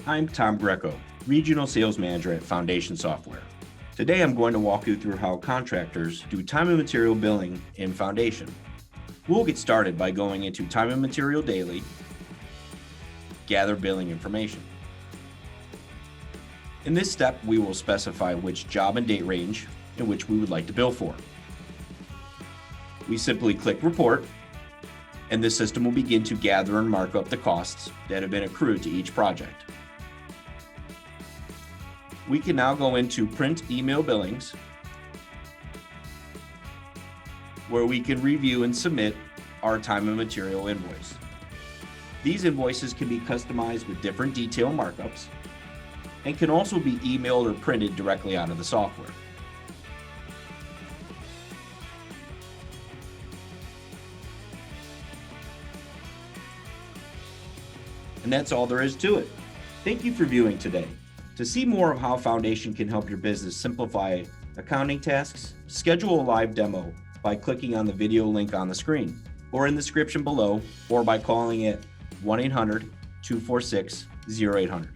I'm Tom Greco, Regional Sales Manager at Foundation Software. Today I'm going to walk you through how contractors do time and material billing in Foundation. We'll get started by going into Time and Material Daily, gather billing information. In this step, we will specify which job and date range in which we would like to bill for. We simply click Report, and the system will begin to gather and mark up the costs that have been accrued to each project. We can now go into Print Email Billings, where we can review and submit our time and material invoice. These invoices can be customized with different detail markups and can also be emailed or printed directly out of the software. And that's all there is to it. Thank you for viewing today. To see more of how Foundation can help your business simplify accounting tasks, schedule a live demo by clicking on the video link on the screen or in the description below, or by calling it 1-800-246-0800.